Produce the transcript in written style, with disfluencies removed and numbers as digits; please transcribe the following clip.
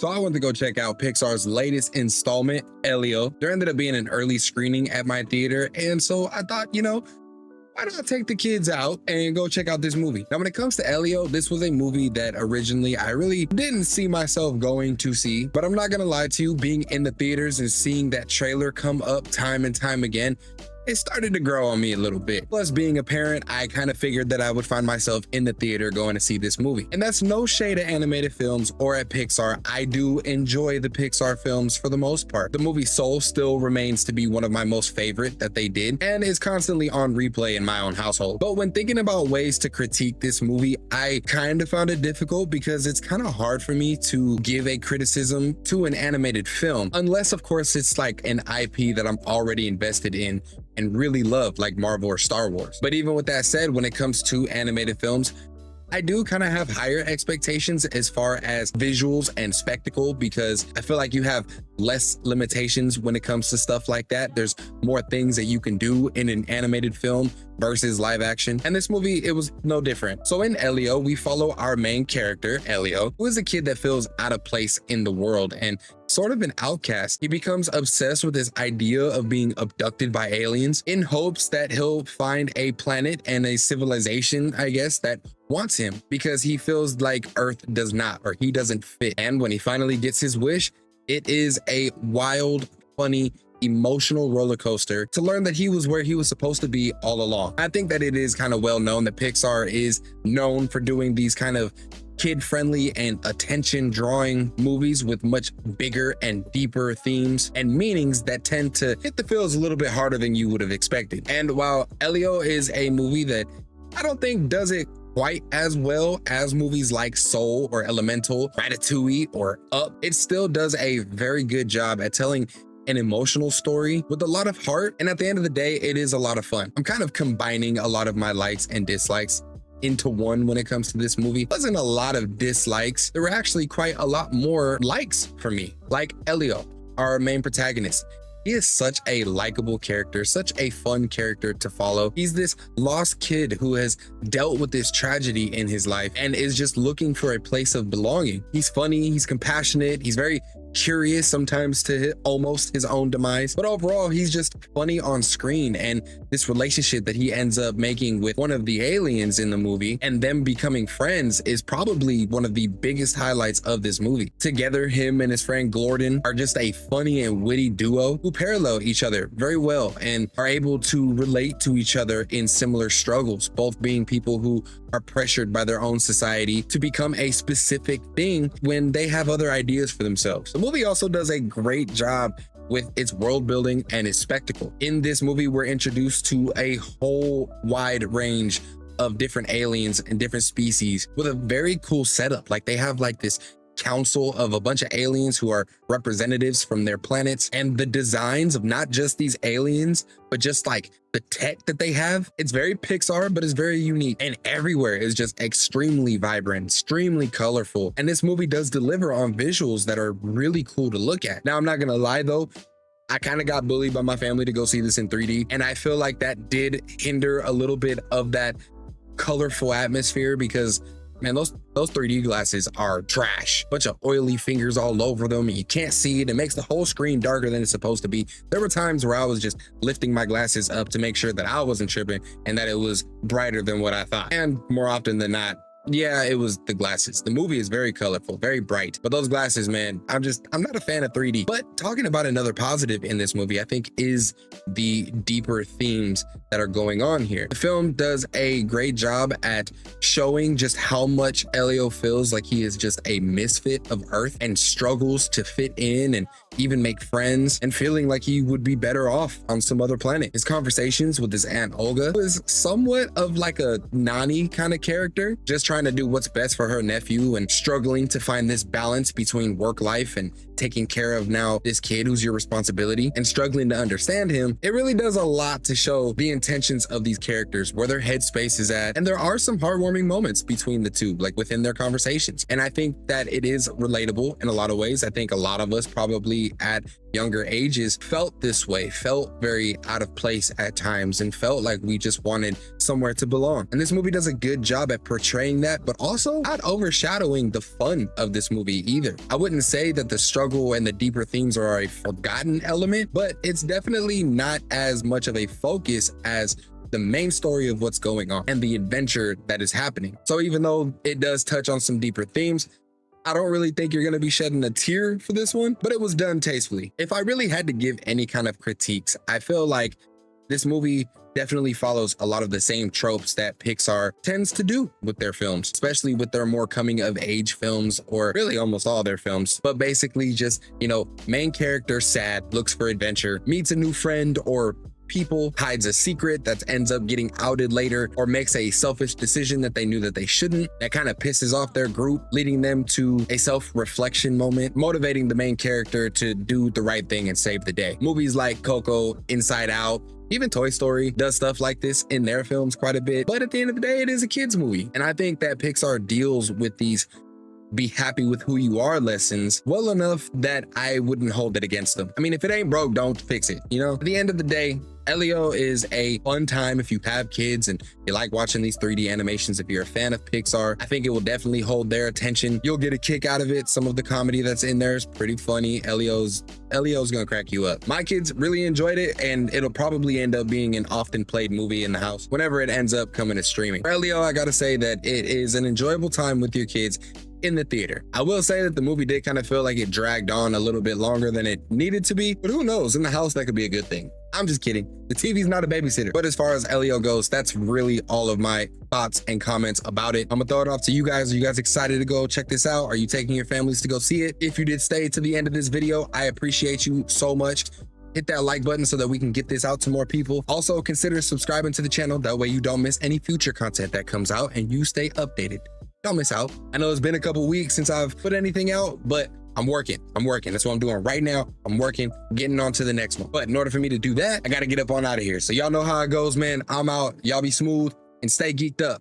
So I went to go check out Pixar's latest installment, Elio. There ended up being an early screening at my theater, and so I thought, why not take the kids out and go check out this movie? Now, when it comes to Elio, this was a movie that originally I really didn't see myself going to see, but I'm not gonna lie to you, being in the theaters and seeing that trailer come up time and time again, it started to grow on me a little bit. Plus, being a parent, I kind of figured that I would find myself in the theater going to see this movie. And that's no shade at animated films or at Pixar. I do enjoy the Pixar films for the most part. The movie Soul still remains to be one of my most favorite that they did and is constantly on replay in my own household. But when thinking about ways to critique this movie, I kind of found it difficult because it's kind of hard for me to give a criticism to an animated film, unless of course it's like an IP that I'm already invested in and really love, like Marvel or Star Wars. But even with that said, when it comes to animated films, I do kind of have higher expectations as far as visuals and spectacle, because I feel like you have less limitations when it comes to stuff like that. There's more things that you can do in an animated film versus live action. And this movie, it was no different. So in Elio, we follow our main character, Elio, who is a kid that feels out of place in the world and sort of an outcast. He becomes obsessed with this idea of being abducted by aliens in hopes that he'll find a planet and a civilization, I guess, that wants him, because he feels like Earth does not, or he doesn't fit. And when he finally gets his wish, it is a wild, funny, emotional roller coaster to learn that he was where he was supposed to be all along. I think that it is kind of well known that Pixar is known for doing these kind of kid-friendly and attention-drawing movies with much bigger and deeper themes and meanings that tend to hit the feels a little bit harder than you would have expected. And while Elio is a movie that I don't think does it quite as well as movies like Soul or Elemental, Ratatouille, or Up, it still does a very good job at telling an emotional story with a lot of heart. And at the end of the day, it is a lot of fun. I'm kind of combining a lot of my likes and dislikes into one when it comes to this movie. There wasn't a lot of dislikes. There were actually quite a lot more likes for me. Like Elio, our main protagonist. He is such a likable character, such a fun character to follow. He's this lost kid who has dealt with this tragedy in his life and is just looking for a place of belonging. He's funny, he's compassionate, he's very curious sometimes to almost his own demise, but overall he's just funny on screen. And this relationship that he ends up making with one of the aliens in the movie and them becoming friends is probably one of the biggest highlights of this movie. Together, him and his friend Gordon are just a funny and witty duo who parallel each other very well and are able to relate to each other in similar struggles, both being people who are pressured by their own society to become a specific thing when they have other ideas for themselves. The movie also does a great job with its world building and its spectacle. In this movie, we're introduced to a whole wide range of different aliens and different species with a very cool setup. Like, they have like this council of a bunch of aliens who are representatives from their planets, and the designs of not just these aliens, but just like the tech that they have, it's very Pixar, but it's very unique, and everywhere is just extremely vibrant, extremely colorful. And this movie does deliver on visuals that are really cool to look at. Now, I'm not gonna lie though, I kind of got bullied by my family to go see this in 3D, and I feel like that did hinder a little bit of that colorful atmosphere, because man, those 3D glasses are trash. Bunch of oily fingers all over them, and you can't see it. It makes the whole screen darker than it's supposed to be. There were times where I was just lifting my glasses up to make sure that I wasn't tripping and that it was brighter than what I thought. And more often than not, yeah, it was the glasses. The movie is very colorful, very bright, but those glasses, man, I'm not a fan of 3D. But talking about another positive in this movie, I think, is the deeper themes that are going on here. The film does a great job at showing just how much Elio feels like he is just a misfit of Earth and struggles to fit in and even make friends, and feeling like he would be better off on some other planet. His conversations with his Aunt Olga was somewhat of like a Nani kind of character, just trying to do what's best for her nephew and struggling to find this balance between work life and taking care of now this kid who's your responsibility and struggling to understand him. It really does a lot to show the intentions of these characters, where their headspace is at. And there are some heartwarming moments between the two, like within their conversations. And I think that it is relatable in a lot of ways. I think a lot of us probably at younger ages felt this way, felt very out of place at times, and felt like we just wanted somewhere to belong. And this movie does a good job at portraying that, but also not overshadowing the fun of this movie either. I wouldn't say that the struggle and the deeper themes are a forgotten element, but it's definitely not as much of a focus as the main story of what's going on and the adventure that is happening. So even though it does touch on some deeper themes, I don't really think you're going to be shedding a tear for this one, but it was done tastefully. If I really had to give any kind of critiques, I feel like this movie definitely follows a lot of the same tropes that Pixar tends to do with their films, especially with their more coming of age films, or really almost all their films. But basically just, main character sad, looks for adventure, meets a new friend or people, hides a secret that ends up getting outed later, or makes a selfish decision that they knew that they shouldn't, that kind of pisses off their group, leading them to a self-reflection moment, motivating the main character to do the right thing and save the day. Movies like Coco, Inside Out, even Toy Story does stuff like this in their films quite a bit, but at the end of the day, it is a kid's movie. And I think that Pixar deals with these be happy with who you are lessons well enough that I wouldn't hold it against them. I mean, if it ain't broke, don't fix it. At the end of the day, Elio is a fun time if you have kids and you like watching these 3D animations. If you're a fan of Pixar, I think it will definitely hold their attention. You'll get a kick out of it. Some of the comedy that's in there is pretty funny. Elio's gonna crack you up. My kids really enjoyed it, and it'll probably end up being an often played movie in the house whenever it ends up coming to streaming. For Elio, I gotta say that it is an enjoyable time with your kids in the theater. I will say that the movie did kind of feel like it dragged on a little bit longer than it needed to be, but who knows? In the house, that could be a good thing. I'm just kidding. The TV's not a babysitter. But as far as Elio goes, that's really all of my thoughts and comments about it. I'm gonna throw it off to you guys. Are you guys excited to go check this out? Are you taking your families to go see it? If you did stay to the end of this video, I appreciate you so much. Hit that like button so that we can get this out to more people. Also, consider subscribing to the channel. That way you don't miss any future content that comes out and you stay updated. Don't miss out. I know it's been a couple weeks since I've put anything out, but I'm working. That's what I'm doing right now. I'm working, getting on to the next one. But in order for me to do that, I got to get up on out of here. So y'all know how it goes, man. I'm out. Y'all be smooth and stay geeked up.